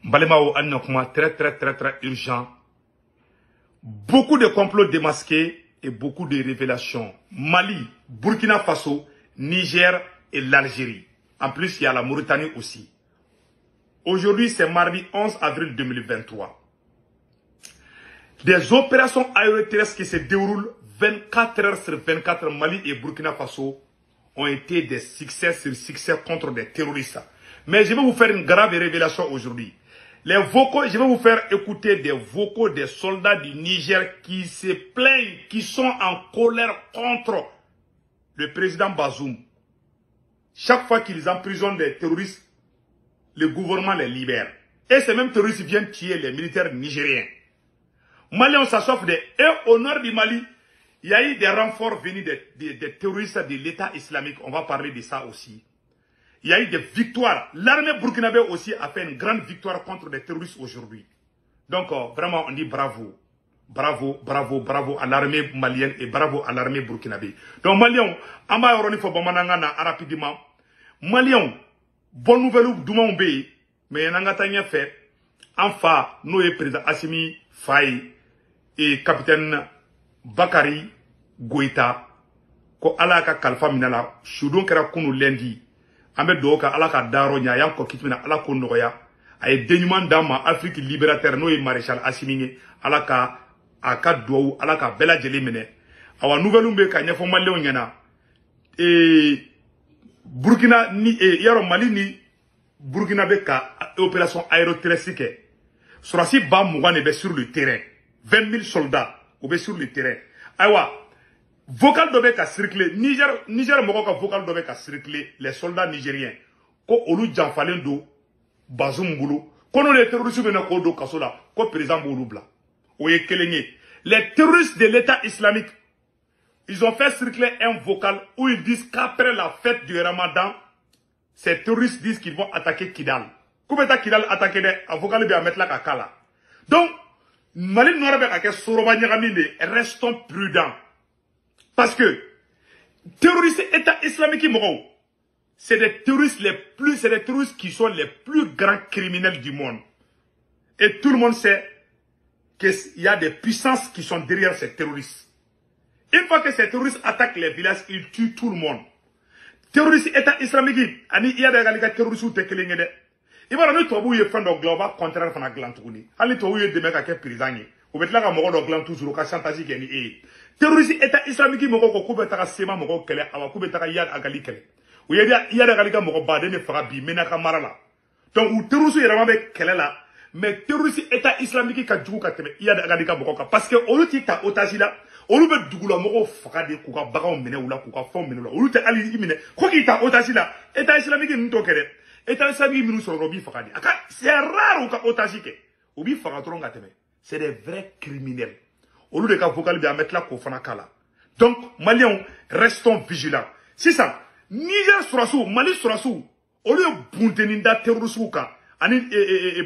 Balemao Annokuma, très urgent. Beaucoup de complots démasqués et beaucoup de révélations. Mali, Burkina Faso, Niger et l'Algérie. En plus, il y a la Mauritanie aussi. Aujourd'hui, c'est mardi 11 avril 2023. Des opérations aéroterrestres qui se déroulent 24 heures sur 24, Mali et Burkina Faso ont été des succès sur succès contre des terroristes. Mais je vais vous faire une grave révélation aujourd'hui. Les vocaux, je vais vous faire écouter des vocaux des soldats du Niger qui se plaignent, qui sont en colère contre le président Bazoum. Chaque fois qu'ils emprisonnent des terroristes, le gouvernement les libère. Et ces mêmes terroristes viennent tuer les militaires nigériens. Mali, on s'assoit et au nord du Mali, il y a eu des renforts venus des terroristes de l'État islamique. On va parler de ça aussi. Il y a eu des victoires. L'armée burkinabé aussi a fait une grande victoire contre les terroristes aujourd'hui. Donc, vraiment, on dit bravo. Bravo, bravo, bravo à l'armée malienne et bravo à l'armée burkinabé. Donc, Maliens, on va rapidement. Maliens, bonne nouvelle, Doumaoube, mais on a fait. Enfin, nous, le président Assimi Faye et capitaine Bakari Goïta, ko ala ka kalfa minala, shudon kera kunu lundi. Ambe doka ala ka daro nya yan ko kitmina ala ko noya ay denyuman dama Afrique libérateur no e maréchal Assimi ala ka aka do ala ka bela jeli mene awa nouvelle mbe ka nyafo mallew nyana Burkina ni yaro Mali ni Burkina be ka opération aéroterrestre surasi ba mugane be sur le terrain 20 000 soldats ou be sur le terrain aywa vocal dobe ka circuler Niger moko ka vocal dobe ka circuler les soldats nigériens ko olu janfalen do Bazoum Boulou kono les terroristes bena ko do kasola ko président Boulou bla oye kelenye les terroristes de l'État islamique ils ont fait circuler un vocal où ils disent qu'après la fête du Ramadan ces terroristes disent qu'ils vont attaquer Kidal. Koubeta Kidal attaquer des vocal bien mettre la kakala. Donc Mali Noirabe ka soroba nyagamine restons prudents. Parce que, terroristes État islamique, c'est des terroristes c'est des terroristes qui sont les plus grands criminels du monde. Et tout le monde sait qu'il y a des puissances qui sont derrière ces terroristes. Une fois que ces terroristes attaquent les villages, ils tuent tout le monde. Terroristes État islamique, il y a des terroristes qui sont des il va nous trouver un fond global contraire à la glantouni. Allez trouver des mecs à quel prisonnier. Ou bien là, on va glantou sur le chantage qui est terroriste État islamique moko ko kubeta ka sema moko kele awa kubeta ka yad agali kele o yeda yada gali ka moko bade ne fara bi menaka marala donc ou terroriste yera mabe kele la mais terroriste État islamique ka jugu ka teme yada agali ka moko ka parce que olu ti ta otage la olu be dugula moko faka de ku ka bagaw mene wala ku ka fon mene la olu te ali imine ko ki ta otage la État islamique nto kele État islamique minu so robi faka di aka c'est rare ka otage ke obi faka tronga teme c'est des vrais criminels. Au lieu de ka vocal bien mettre la kofana kala. Donc, Maliens, restons vigilants. C'est ça. Niger surasu, Mali surasu. Au lieu de bunteninda terrorisme ka, ani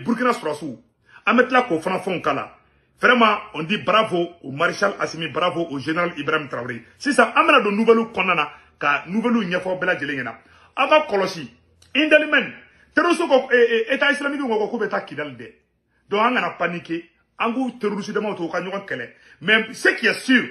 Burkina surasu. A mettre la kofana fon kala. Vraiment, on dit bravo au maréchal Assimi, bravo au général Ibrahim Traoré. C'est ça. Amena de nouvelles konana, ka nouvelles nyafo bela jelengena. Ava kolosi. Indalimen. Terrorisme État islamique ko ko beta kidal de. Donc, on a paniqué. Angou terroriste de moto kanyon kele. Mais ce qui est sûr,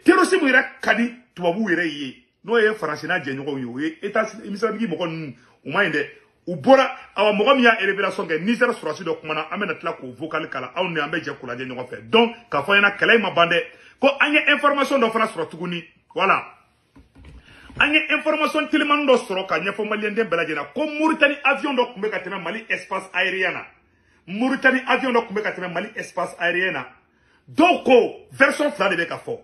terrorisme ira kadi tubabu ira yé. No ye français na djenyo yo ye état islamique moko o mainde u bora awa moko mi ya révélation ke Niger surasi do kumana amena tla ko vocal kala aw ne ambe je kula djenyo fe. Donc ka fo yana kala ma bande ko anye information do France tuguni. Voilà. Anye information tellement do soro ka nyefo malien de beladjena ko Mauritanie avion do kumbe ka tena Mali espace aérien. Mauritanie avion do kumbe kateme Mali espace aérien donc version fla de beka fo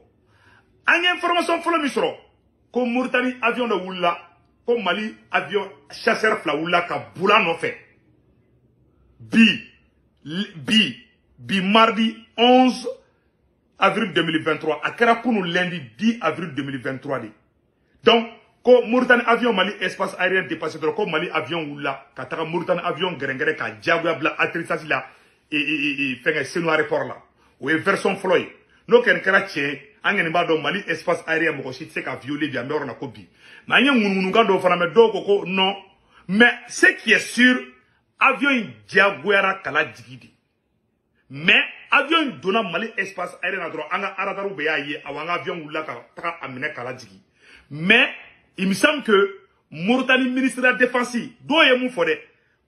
anya information flo misro ko Mauritanie avion do wulla ko Mali avion chasseur fla wulla ka bula no fait bi mardi 11 avril 2023 akara kunu lundi 10 avril 2023 donc ko Mauritanie avion Mali espace aérien dépassé ko Mali avion wula kataka Mauritanie avion gerengere ka diagua bla atterrissage la et fait un aéroport là ou version floy no ken kara tien angeni ba do Mali espace aérien mo ko si c'est ka violer bien mais on a kobi na nya ngunu ga do fana me do ko non mais ce qui est sûr avion diagoyara kala jigidi mais avion donna Mali espace aérien na droit anga aradaru be yaye awanga avion wula ka taka amine kala jigi mais il me semble que Mauritanie ministre de la défense do ye mu fode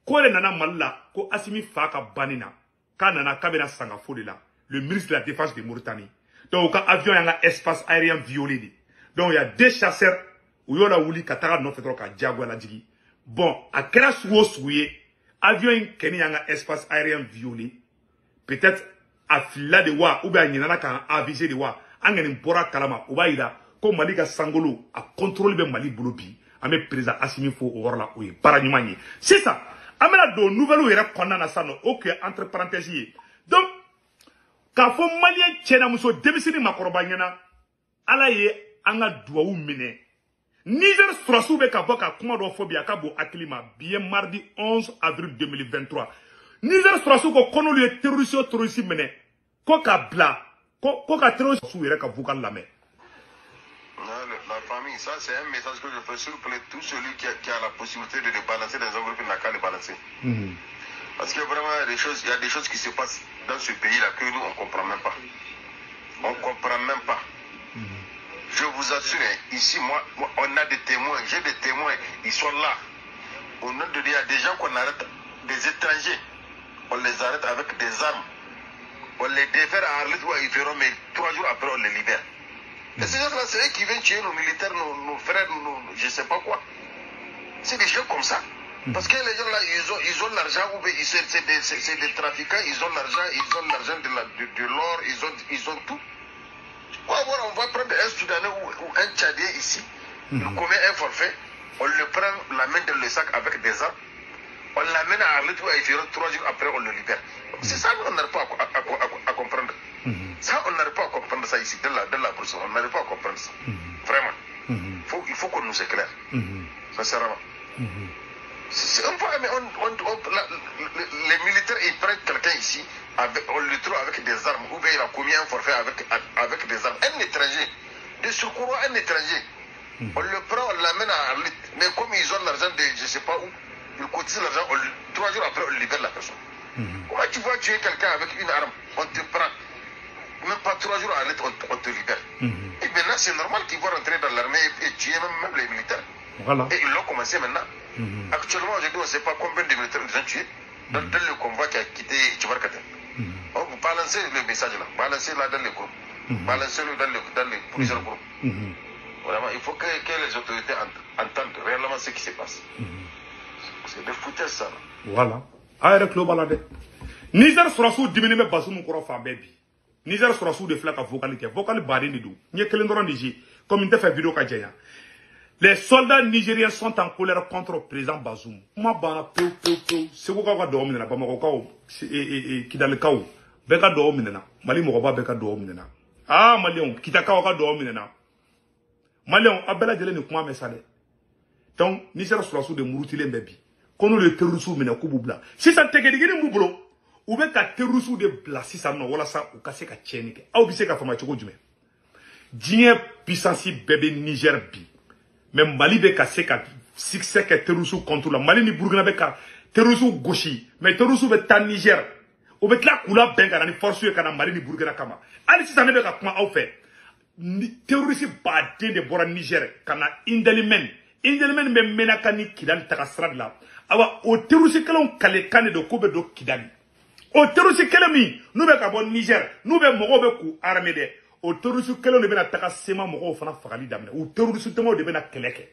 ko le nana Malla ko Assimi fa ka banina ka nana kabena sanga fode la le ministre de la défense de Mauritanie donc ka avion yanga espace aérien violé donc il y a deux chasseurs où yola wuli ka taka no fetro ka diagoya la jigi bon a kera suwo suye avion keni yanga espace aérien violé peut-être à fila de wa ou bien nyana kan avisé de wa angeni bora kalama ou ba ira ko Mali ka sangolo a contrôler be Mali bolo bi ame président Assimi fo o worla o ye paranyimanye c'est ça amena do nouvelle yera konna na sano OK entre parenthèses donc ka fo malien tchena muso debisini makoroba nyana ala ye anga duawu mine Niger surasu be ka boka kuma do phobia ka bo aklima bien mardi 11 avril 2023 Niger surasu ko kono le terroriste mene ko ka bla ko ka terroriste su yere ka vocal la mais la famille, ça c'est un message que je fais sur tout celui qui a la possibilité de les balancer dans un groupe, il n'a qu'à les balancer. Parce que vraiment, il y a des choses qui se passent dans ce pays-là que nous, on ne comprend même pas. On ne comprend même pas. Je vous assure, ici, moi, on a des témoins, j'ai des témoins, ils sont là. Au nom de Dieu, il y a des gens qu'on arrête, des étrangers, on les arrête avec des armes. On les défère à Arlit où ils feront, mais 3 jours après, on les libère. Et ces gens-là, c'est eux qui viennent tuer nos militaires, nos frères, je ne sais pas quoi. C'est des gens comme ça. Parce que les gens là, ils ont l'argent, c'est des trafiquants, ils ont l'argent de l'or, ils ont tout. On va prendre un Soudanais ou un Tchadien ici, il commet un forfait, on le prend, l'amène dans le sac avec des armes, on l'amène à Arlit où il fait 3 jours après, on le libère. C'est ça qu'on n'arrive pas à comprendre. Ça, on n'arrive pas à comprendre ça ici, dans la bourse. On n'arrive pas à comprendre ça. Vraiment. Il faut qu'on nous éclaire. Sincèrement. Les militaires, ils prennent quelqu'un ici, on le trouve avec des armes, ou bien il a commis un forfait avec des armes. Un étranger. De secours un étranger. On le prend, on l'amène à Arlit. Mais comme ils ont l'argent de je ne sais pas où, ils cotisent l'argent, 3 jours après, on libère la personne. Comment tu vas tuer quelqu'un avec une arme? On te prend. Même pas 3 jours à l'aide, on te libère. Et maintenant, c'est normal qu'ils vont rentrer dans l'armée et tuer même les militaires. Voilà. Et ils l'ont commencé maintenant. Actuellement, aujourd'hui, on ne sait pas combien de militaires ils ont tués dans le convoi qui a quitté Tchibarkate. Vous balancez le message là, balancez-le dans les groupes, balancez-le dans les plusieurs groupes. Vraiment, il faut que les autorités entendent réellement ce qui se passe. C'est des foutaises ça. Voilà. Aïe, le balade. Niger sera sous diminuer Bazoum Koro Fabebi. Niger sera sous des flaques à vocalité. Vocal badé ni dou. N'y a que l'endroit Niger. Comme il te fait vidéo Kadjaya. Les soldats nigériens sont en colère contre le président Bazoum. Moi, bana, peu. C'est quoi qu'on va dormir là? Bamako, Kidal Kao. Beka dormir là. Mali Moroba Beka dormir là. Ah, Malion, Kitaka va dormir là. Malion, Abela Dele ne comment mais ça. Donc, Niger sera sous de Mouroutile Mbebi. Qu'on le terrorisme mena kububla. Si ça te gedi gedi mublo. Ou bien ka terrorisme de bla si ça non wala ça ou kase ka tchenike. A ou bise ka fama choko jume. Djien puissance bébé Niger bi. Même Mali be kase ka succès que terrorisme contre la Mali ni Burkina be ka terrorisme gauchi. Mais terrorisme be ta Niger. Ou be tla kula benga ni force yo kana Mali ni Burkina kama. Ali si ça ne be ka kuma au fait. Terrorisme ba de bora Niger kana indelimen. Indelimen be menakani kidal takasrad la. Awa o terrorisme kelon kale kane do kobe do kidali. O terrorisme kelemi nous be ka bon Niger, nous be mogo be ku armée de. O terrorisme kelon de be na taka sema mogo fana fagali damne. O terrorisme temo de be na keleke.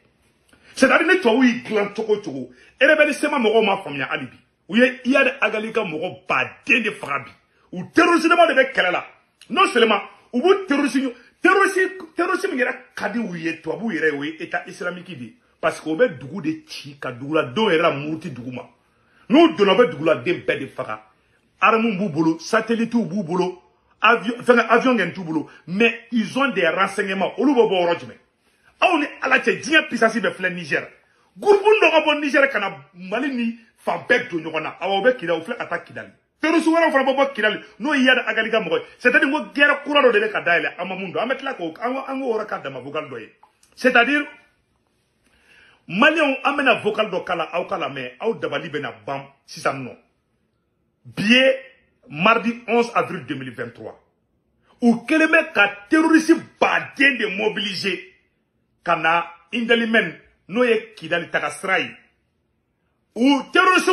C'est-à-dire ne toi oui glan toko toko. Ere be sema mogo ma famia alibi. Ou ye iya de agalika mogo ba de farabi. O terrorisme de be kelela. Non seulement ou bu terrorisme ngera kadi ouye toi bu yere oui état islamique di. Parce qu'on veut dougou de chi, kadoula, do era mouti douguma. Nous donnons dougula de bête de fara. Armou boubolo, satellite ou boubolo, avion gen tout boulot. Mais ils ont des renseignements. Olu bobo orojme. Ah on est à la tête, dien pisasi be flen Niger. Gourbou n'aura Niger kana malini fambek do nyogona. Awa obe kida ou flen attaque kidali. Pero souwara fara bobo kidali. No yada agaliga mogoy. C'est-à-dire ngo guerre courant de ka daile amamundo. Amet la ko ango ora ka dama vogal doye. C'est-à-dire Maliens amena vocal do kala au kala mais au dabali bena bam si ça non. Billet mardi 11 avril 2023. Ou keleme ka terroriste badien de mobiliser kana indelimen noye kidali takasrai. Ou terroriste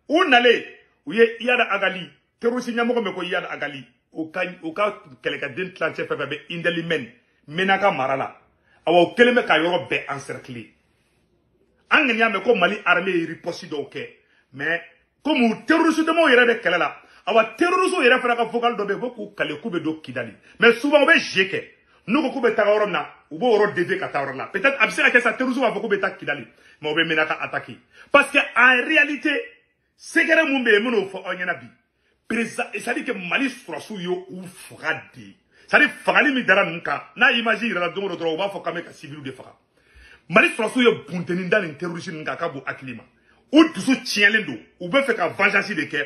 ou nale ou ye yada agali terroriste nyamoko meko yada agali ou ka keleka den tlanche pepe indelimen menaka marala. Awa keleme ka yoro be encercler. Angenya me ko Mali armée riposte do ke mais comme terroriste de mo yere de kelela awa terroriste yere fera ka vocal do be boku kale ku be do kidali mais souvent on be jeke nous ko be tagaro na ou bo ro deve ka tawro la peut-être absela que ça terroriste va ko be ta kidali mais on be menaka attaquer parce que en réalité segere mumbe muno fo onyana bi président et ça dit que Mali surasu yo ou fradi ça dit fagali mi dara nka na imagine la dongo do ba fo kameka civil de faka Mali surasu yo bunteni dans terroriste nka ka bu akilima ou dusu tienlendo ou be fait ka vengeance de ke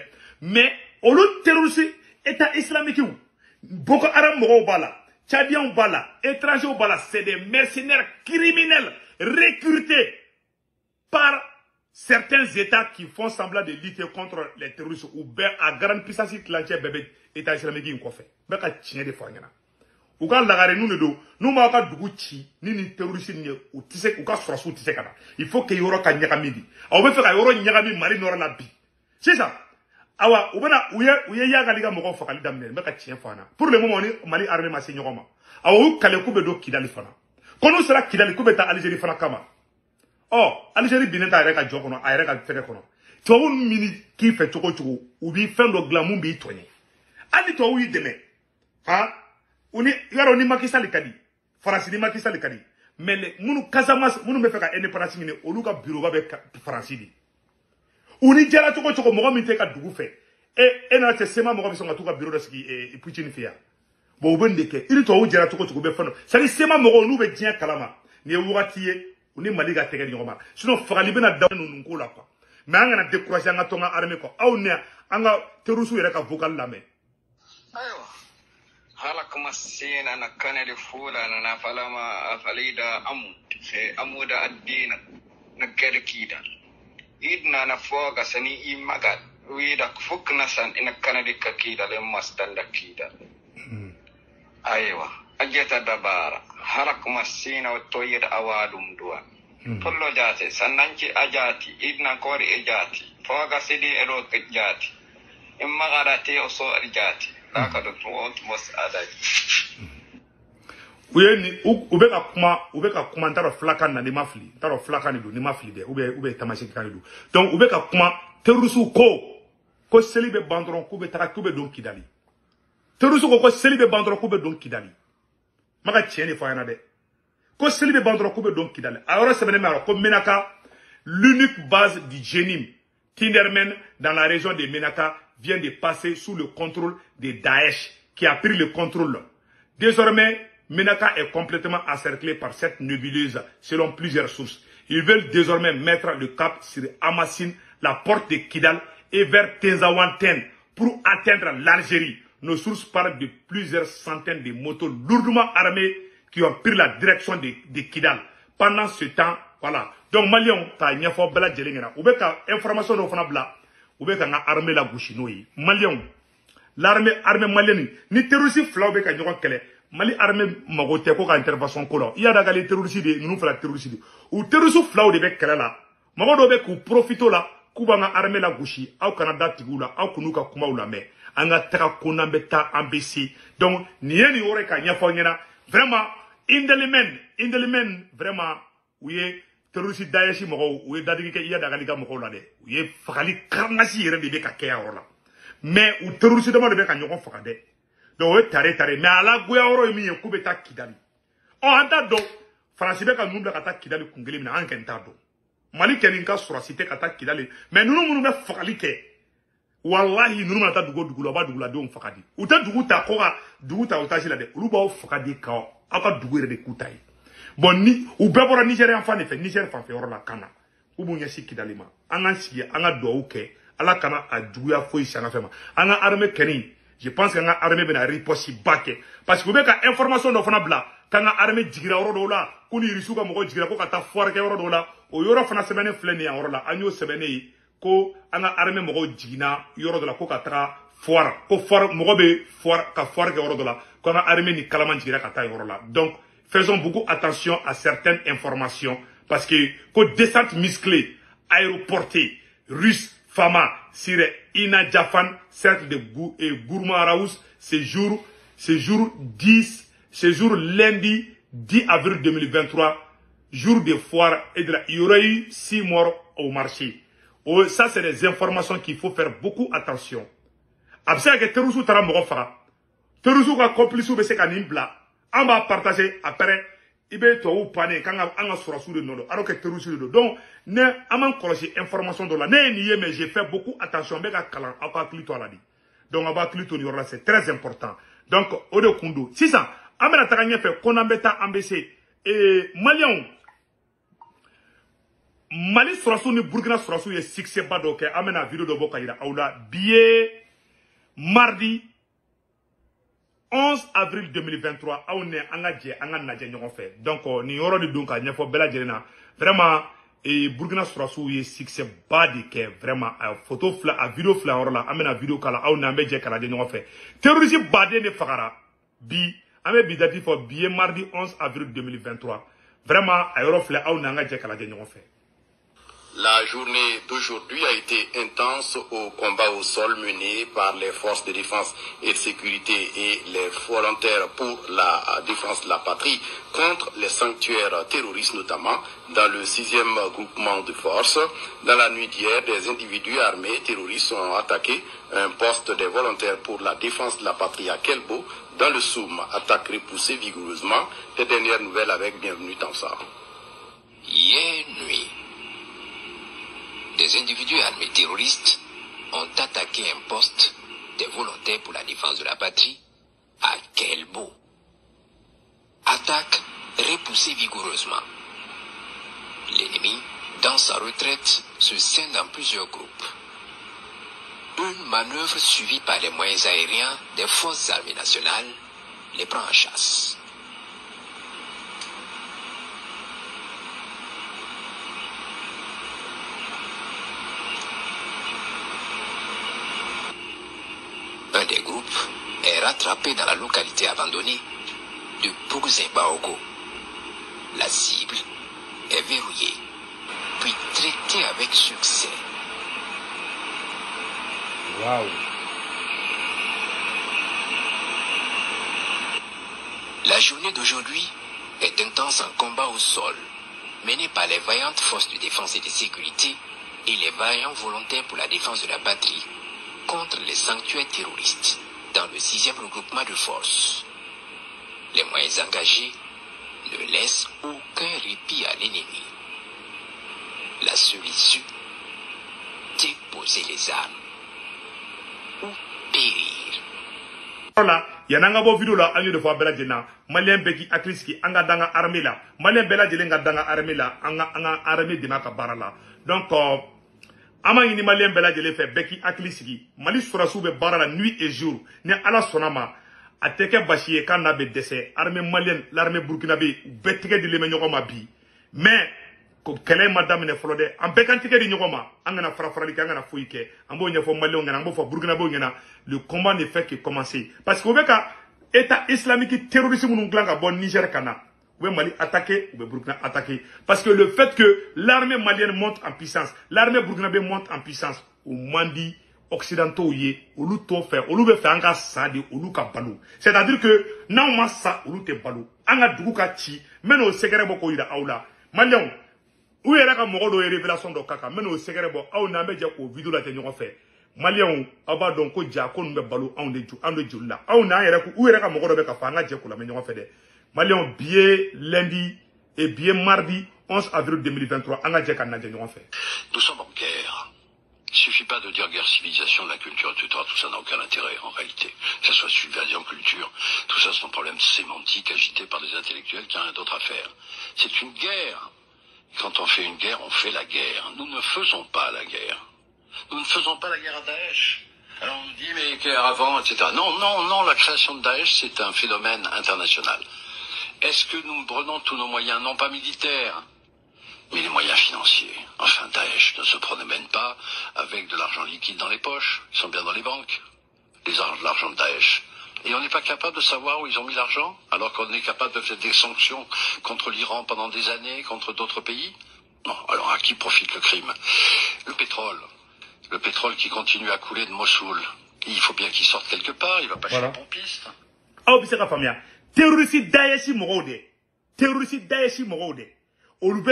mais au lieu terroriste état islamique ou Boko Haram mo bala Tchadiens bala étrangers bala c'est des mercenaires criminels recrutés par certains états qui font semblant de lutter contre les terroristes ou bien à grande puissance l'entière bébé état islamique ko fait be ka tien de fanyana ou ka lagare nous ne do nous ma ka dugu ci ni terroriste ni ou tise ou ka surasu tise kana il faut que yoro ka nyakami di aw be fe ka yoro nyakami Mali nora la bi c'est ça awa ou bena ou ye yaga liga mo ko fakali damne be ka tien fana pour le moment ni Mali armée ma se nyokoma awa ou kale ku be do kidali fana kono sera kidali ku be ta Algérie fana kama oh Algérie bineta yere ka jokono ayere ka fere kono to won mini ki fe choko choko ou bi fendo glamour bi tonye ali to wi deme ha uni yaro ni makisali kadi France ni makisali kadi mais le munu Casamance munu me fe ka indépendance ni oluka bureau ba be France di uni jara choko choko mo mi te ka dugu fe e na te sema mo ko so ngatuka bureau de ski e puchini fia bo bendeke iri to jara choko choko be fano sali sema mo ko nu be dien kalama ni wurati ye uni Mali ga tege nyoma sinon fagali bena daw nu ko la quoi mais anga na décourager anga tonga armée ko aw ne anga terrorisme yere ka vocal la mais ayo halak masina na kanali fula na falama falida amuda addina na kerkida idna na foga sani imagat wida fukna san ina kanadi kakida le mastanda kida aywa ajeta dabara halak masina wa toyida awadum duwa tollo jate sananci ajati idna kori ejati foga sidi ero jati imma garati oso jati laka do tuwont mos adai uyeni ubeka kuma ntaro flakan na ni mafli ntaro flakan ni do ni mafli de ube tamashi kan do donc ubeka kuma terrorisme ko selibe bandron ko be taka ko be don kidali terrorisme ko selibe bandron ko be don kidali maka tieni fo yana de ko selibe bandron ko be don kidali alors c'est même ko Menaka l'unique base du Jenim Tindermen dans la région de Menaka vient de passer sous le contrôle de Daesh qui a pris le contrôle. Désormais, Menaka est complètement encerclé par cette nébuleuse selon plusieurs sources. Ils veulent désormais mettre le cap sur Hamassine, la porte de Kidal et vers Tenzawanten pour atteindre l'Algérie. Nos sources parlent de plusieurs centaines de motos lourdement armées qui ont pris la direction de Kidal. Pendant ce temps, voilà. Donc, Malion, ta nyafo bela jelengena. Ou beka information no fana bla. Ou beka nga armée la gouchi noyi. Malion, l'armée malienne, ni terroriste flau beka nyoko kele. Mali armée magote ko ka intervention ko la. Iya daga les terroristes de nous fera terroriste. Ou terroriste flau de bek kele la. Magodo be ku profito la. Kuba nga armée la gouchi. Au Canada tigula. Au kunuka kuma ou la me. Anga taka konambeta ambesi. Donc, ni ore ka nyafo nyena. Vraiment, indelimen, vraiment, oui, terroriste Daesh moko, oui, dadiki ke iya dagalika moko la de. Oui, fakali karnasi yere de beka keya oro la. Mais, ou terroriste dama de beka nyoko fakade. Donc, oui, tare, mais ala guya oro emi ye kubeta kidali. Oh, anta do, Fransi beka nubla kata kidali kungeli mina anke enta do. Mali keninka surasite kata kidali. Mais nous me fakali ke. Wallahi, nous n'avons pas de dugu la ba dugu la de on fakadi. Ou ta dugu ta koga, dugu ta otaji la de. Ulu ba o fakadi kao. Aka dugu de kutai. Bon ni ou bebora Nigérian fan fait Niger fan fait ora la kana. Ou bu nyasi kidalima. Anga siye anga do uke. Ala kana a dugu ya foi sana fema. Anga armée keni. Je pense que anga armée bena riposi bake. Parce que beka information do fana bla. Kanga armée jigira oro do la. Kuni risuka moko jigira ko kata foire ke oro do la. o yoro fana sɛbɛnnen filɛ nin yɔrɔ la an y'o sɛbɛnnen ye ko an ka armée mɔgɔw jiginna yɔrɔ dɔ la ko ka taga foire ko foire mɔgɔ bɛ foire ka foire kɛ yɔrɔ dɔ la ko an ka armée ni kalaman jiginna ka taa yɔrɔ la donc faisons beaucoup attention à certaines informations parce que ko descente musclée aéroportée russe Fama sur Ina Jafan cercle de Gourmaraous séjour lundi 10 avril 2023 jour de foire et il y aurait eu 6 morts au marché. Oh, ça c'est des informations qu'il faut faire beaucoup attention. Absent que Terusu tara mogo fara. Terusu ka complice be se ka nimbla. On va partager après. Ibe to ou pané quand on a sur de nono. Alors que Terusu de donc ne aman kolosi information de la ne nié mais j'ai fait beaucoup attention be ka kalan aka clito la di. Donc on va clito ni là c'est très important. Donc Odo Kundo. Si ça amena taganya fait konambeta ambc et Malion Mali surasu ni Burkina surasu ye succès ba do ke amena vidéo do boka ira aula billet mardi 11 avril 2023 aw ne an ka jɛ an ka najɛ ɲɔgɔn fɛ donc ni yɔrɔ de don ka ɲɛfɔ bɛɛ lajɛlen na vraiment Burkina sɔrɔsiw ye succès ba de kɛ vraiment a photo fila a vidéo fila yɔrɔ la an bɛna vidéo kala aw ni an bɛ jɛ ka lajɛ ɲɔgɔn fɛ terroriste baden de fagara bi an bɛ bi date fɔ bi ye mardi 11 avril 2023 vraiment a yɔrɔ filɛ aw ni an ka jɛ ka lajɛ ɲɔgɔn fɛ. La journée d'aujourd'hui a été intense au combat au sol mené par les forces de défense et de sécurité et les volontaires pour la défense de la patrie contre les sanctuaires terroristes, notamment dans le 6e groupement de forces. Dans la nuit d'hier, des individus armés terroristes ont attaqué un poste des volontaires pour la défense de la patrie à Kelbo, dans le Soum. Attaque repoussée vigoureusement. Les dernières nouvelles avec Bienvenue Tansar. Hier nuit, des individus armés terroristes ont attaqué un poste des volontaires pour la défense de la patrie à Kelbo. Attaque repoussée vigoureusement. L'ennemi, dans sa retraite, se scinde en plusieurs groupes. Une manœuvre suivie par les moyens aériens des forces armées nationales les prend en chasse. Un des groupes est rattrapé dans la localité abandonnée de Pouzembaogo. La cible est verrouillée, puis traitée avec succès. Wow. La journée d'aujourd'hui est intense en combat au sol, mené par les vaillantes forces de défense et de sécurité et les vaillants volontaires pour la défense de la patrie contre les sanctuaires terroristes dans le 6e regroupement de forces. Les moyens engagés ne laissent aucun répit à l'ennemi. La seule issue, déposer les armes ou périr. Voilà, yananga bo vidéo la anyo de fois bela jena malien beki akliski anga danga armée la malien bela jelenga danga armée la anga armée de naka barala donc ama yini malien bela jele fait beki akliski mali surasu be barala nuit et jour ne ala sonama ateke bashie kana be décès armée malienne l'armée burkinabé betike de leme nyokoma bi mais ko kele madame ne flode am bekantike di nyokoma angana farafrali kangana fuike ambo nyefo malien ngana ambo fa burkinabé ngana le combat ne fait que commencer parce que obeka état islamique terrorisme nous glanga bon Niger kana ou Mali attaqué ou Burkina attaqué parce que le fait que l'armée malienne monte en puissance l'armée burkinabé monte en puissance au mandi occidentaux yé ou to faire ou be faire anga sadi ou ka balu c'est-à-dire que non massa ou te balu anga dugu ka chi meno segere boko ida aula malien ou era ka mogo do révélation do kaka meno segere bo aw na meje ko vidéo la te ñoko fait malien aba don ko ja ko nbe balu ande julla aw na yere ko ou era ka mogo do be ka fa nga je ko la me ñoko fait de malien billet lundi et billet mardi 11 avril 2023 anga je kan na je ñoko fait. Nous sommes en guerre. Il suffit pas de dire guerre civilisation, de la culture, etc. Tout ça n'a aucun intérêt en réalité. Que ça soit subversion, culture, tout ça c'est un problème sémantique agité par des intellectuels qui n'ont rien d'autre à faire. C'est une guerre. Quand on fait une guerre, on fait la guerre. Nous ne faisons pas la guerre. Nous ne faisons pas la guerre à Daesh. Alors on nous dit mais guerre avant, etc. Non, la création de Daesh c'est un phénomène international. Est-ce que nous prenons tous nos moyens, non pas militaires, Mais les moyens financiers, enfin Daesh ne se promène pas avec de l'argent liquide dans les poches, ils sont bien dans les banques, l'argent de Daesh. Et on n'est pas capable de savoir où ils ont mis l'argent, alors qu'on est capable de faire des sanctions contre l'Iran pendant des années, contre d'autres pays. Non, alors à qui profite le crime? Le pétrole qui continue à couler de Mossoul, il faut bien qu'il sorte quelque part, il va pas chez les pompistes. Ah, c'est la famille. Terroriste Daesh Morode. Terroriste Daesh Morode. Ou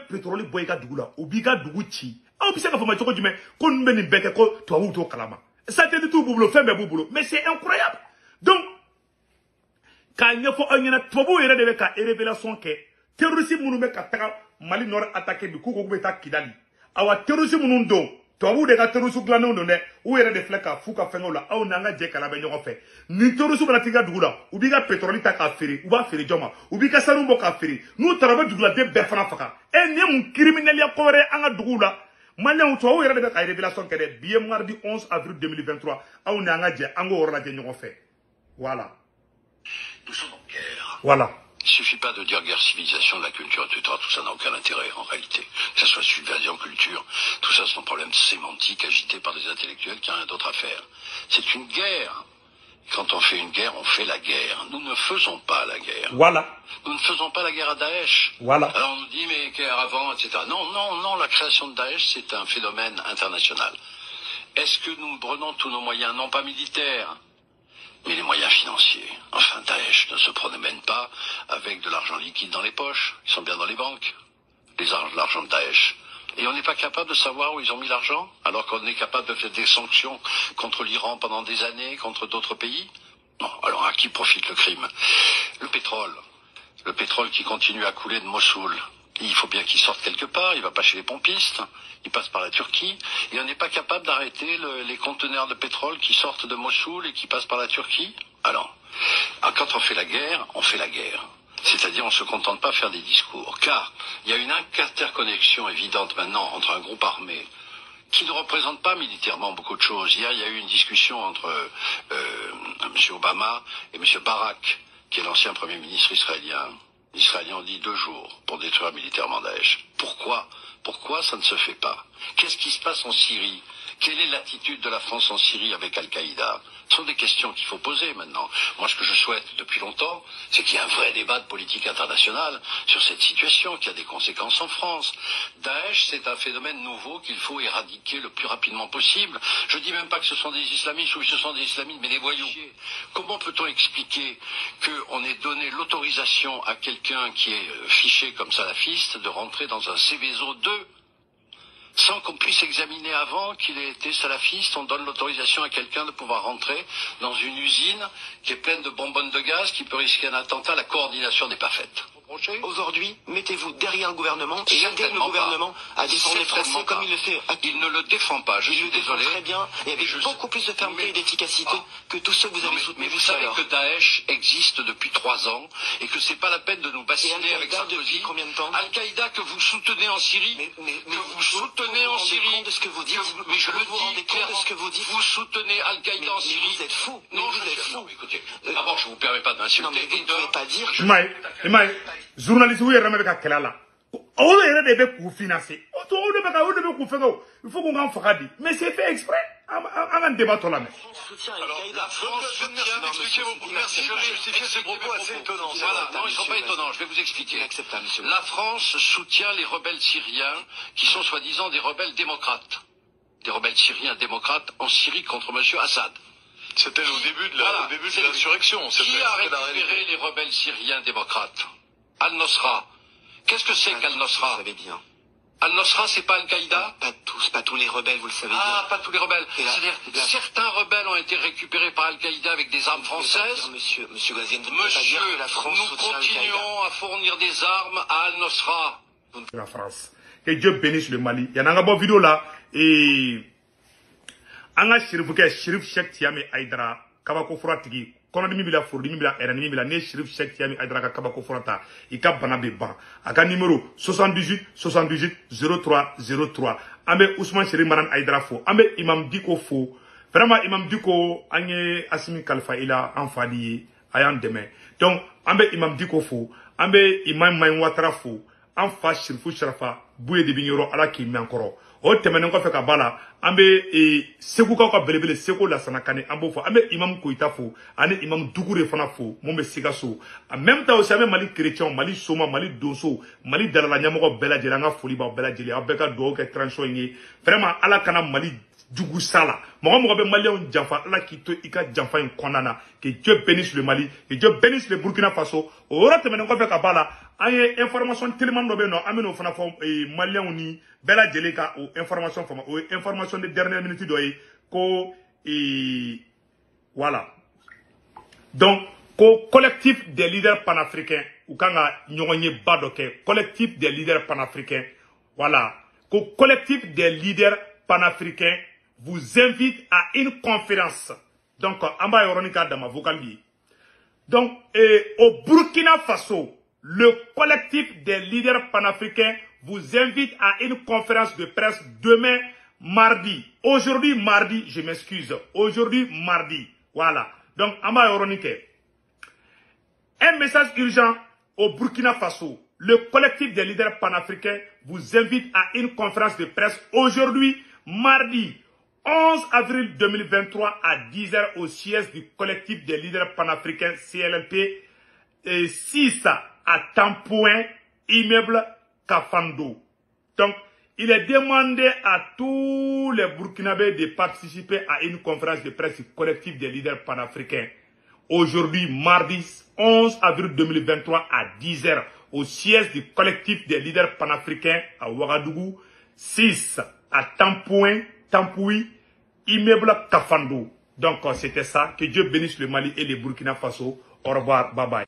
pétrole boyka dougla, ou biga douguchi. Ah, c'est la famille. Tu dis, mais, qu'on mène une bec, toi ou toi, kalama. Ça te dit tout boulot, fait mes boulot. Mais c'est incroyable. Donc, quand il y a un tobo, il y a des révélations que terroriste mounoube kataka, Mali Nord attaqué du coup, beta Kidali. Awa terroriste mounundo, toi ou des terroristes glanon de nez, ou il y a des flecs à fouka fengola, ou nanga djeka la baignon fait. Ni terroriste banatiga doula, ou biga pétrolita ka feri, ou ba feri joma, ou biga sarumbo ka feri. Nous travaillons doula de berfana faka. Et n'y a un criminel ya kore anga doula. Malien, toi, où il y a des révélations que des billets mardi 11 avril 2023, ou nanga dje, ango orla dje fait. Voilà. Nous sommes en guerre. Voilà. Il suffit pas de dire guerre civilisation de la culture, etc. Tout ça n'a aucun intérêt en réalité. Que ça soit subversion culture, tout ça sont problèmes sémantiques agités par des intellectuels qui n'ont rien d'autre à faire. C'est une guerre. Quand on fait une guerre, on fait la guerre. Nous ne faisons pas la guerre. Voilà. Nous ne faisons pas la guerre à Daesh. Voilà. Alors on nous dit mais guerre avant, etc. Non, la création de Daesh c'est un phénomène international. Est-ce que nous prenons tous nos moyens, non pas militaires, mais les moyens financiers? Enfin, Daesh ne se promène pas avec de l'argent liquide dans les poches. Ils sont bien dans les banques. L'argent de Daesh. Et on n'est pas capable de savoir où ils ont mis l'argent, alors qu'on est capable de faire des sanctions contre l'Iran pendant des années, contre d'autres pays. Non, alors à qui profite le crime? Le pétrole qui continue à couler de Mossoul. Il faut bien qu'il sorte quelque part, il va pas chez les pompistes, il passe par la Turquie, et on n'est pas capable d'arrêter les conteneurs de pétrole qui sortent de Mossoul et qui passent par la Turquie. Alors, quand on fait la guerre, on fait la guerre. C'est-à-dire on ne se contente pas de faire des discours, car il y a une interconnexion évidente maintenant entre un groupe armé qui ne représente pas militairement beaucoup de choses. Hier, il y a eu une discussion entre M. Obama et M. Barak, qui est l'ancien Premier ministre israélien. Les Israéliens ont dit 2 jours pour détruire militairement Daesh. Pourquoi ça ne se fait pas? Qu'est-ce qui se passe en Syrie? Quelle est l'attitude de la France en Syrie avec Al-Qaïda? Ce sont des questions qu'il faut poser maintenant. Moi, ce que je souhaite depuis longtemps, c'est qu'il y ait un vrai débat de politique internationale sur cette situation qui a des conséquences en France. Daesh, c'est un phénomène nouveau qu'il faut éradiquer le plus rapidement possible. Je dis même pas que ce sont des islamistes ou que ce sont des islamistes, mais des voyous. Comment peut-on expliquer qu'on ait donné l'autorisation à quelqu'un qui est fiché comme salafiste de rentrer dans un Céveso 2 sans qu'on puisse examiner avant qu'il ait été salafiste? On donne l'autorisation à quelqu'un de pouvoir rentrer dans une usine qui est pleine de bonbonnes de gaz, qui peut risquer un attentat. La coordination n'est pas faite. Aujourd'hui, mettez-vous derrière le gouvernement et aidez le gouvernement à défendre les Français comme il le fait. Il ne le défend pas, je suis désolé. Très bien, et avec beaucoup plus de fermeté et d'efficacité que tous ceux que vous avez soutenus. Mais vous savez que Daesh existe depuis 3 ans et que c'est pas la peine de nous bassiner avec Sarkozy. Combien de temps? Al-Qaïda que vous soutenez en Syrie, que vous soutenez en Syrie, de ce que vous dites. Mais je le dis clairement, de ce que vous dites. vous soutenez Al-Qaïda en Syrie. Vous êtes fou. Non, vous êtes fou. Écoutez, d'abord, je vous permets pas d'insulter. Non, mais vous ne pouvez pas dire. Imai, journaliste, vous êtes là, Kelala. On est des pour financer. Il faut qu'on en fasse. Mais c'est fait exprès. On a débat là. Alors, la France merci de justifier ces propos assez étonnants. Voilà, non, ils ne sont pas étonnants, je vais vous expliquer. La France soutient les rebelles syriens qui sont soi-disant des rebelles démocrates. Des rebelles syriens démocrates en Syrie contre M. Assad. C'était au début de l'insurrection. Qui a récupéré les rebelles syriens démocrates? Al-Nosra. Qu'est-ce que c'est qu'Al-Nosra? Vous savez bien. Al-Nosra, c'est pas Al-Qaïda? Pas tous les rebelles, vous le savez bien. Ah, pas tous les rebelles. C'est-à-dire certains rebelles ont été récupérés par Al-Qaïda avec des armes françaises. Monsieur Gazien, vous ne pouvez pas dire que la France nous continuons à fournir des armes à Al-Nosra. La France. Que Dieu bénisse le Mali. Il y a une bonne vidéo là. Et anga Shérif Cheikh Tiami Aïdara kabako furatigi kono dimi bila furu dimi bila era dimi bila ne Shérif Cheikh Tiami Aïdara ka kabako furata ika bana be ban aka numéro 78 78 03 03 ambe Ousmane Chérif Maran Aïdara fo ambe Imam Diko fo vraiment Imam Diko anye Assimi Kalfa ila enfadi ayan deme donc ambe Imam Diko fo ambe Imam Maïn Ouattara fo en fa Chérifou Sharafa Bouye de Bignoro, ala qui met encore. O tɛmɛnen kɔfɛ ka bala an bɛ segukaw ka belebele seko lasana kane an b'o fɔ an bɛ imam koyita fo ani imam dugure fana fo mun bɛ Sikaso en même temps aussi an bɛ Mali chrétien Mali soma Mali donso Mali dalala ɲɛmɔgɔ bɛɛ lajɛlen an ka foli b'aw bɛɛ lajɛlen aw bɛɛ ka dugawu kɛ transition ye vraiment ala kana Mali jugu sala mɔgɔ mɔgɔ bɛ maliyɛnw janfa ala k'i to i ka janfa in kɔnɔna na que Dieu bénisse le Mali que Dieu bénisse le Burkina Faso o yɔrɔ tɛmɛnen kɔfɛ ka bala an ye information teliman dɔ bɛ yen nɔ an bɛ n'o fana fɔ maliyɛnw ni bɛɛ lajɛlen ka o information fama o ye information de dernière minute dɔ ye ko voilà donc ko collectif des leaders panafricains u kan ka ɲɔgɔn ye ba dɔ kɛ collectif des leaders panafricains voilà ko collectif des leaders panafricains vous invite à une conférence donc an b'a yɔrɔnin k'a dama vocal ye donc au Burkina Faso le collectif des leaders panafricains vous invite à une conférence de presse demain mardi. Aujourd'hui mardi, je m'excuse. Aujourd'hui mardi. Voilà. Donc, un message urgent au Burkina Faso. Le collectif des leaders panafricains vous invite à une conférence de presse aujourd'hui mardi 11 avril 2023 à 10h au siège du collectif des leaders panafricains CLLP 6 à Tampouin, immeuble Kafando. Donc, il est demandé à tous les Burkinabés de participer à une conférence de presse collective des leaders panafricains. Aujourd'hui, mardi 11 avril 2023 à 10h au siège du collectif des leaders panafricains à Ouagadougou, 6 à Tampouin, immeuble Kafando. Donc, c'était ça. Que Dieu bénisse le Mali et le Burkina Faso. Au revoir. Bye bye.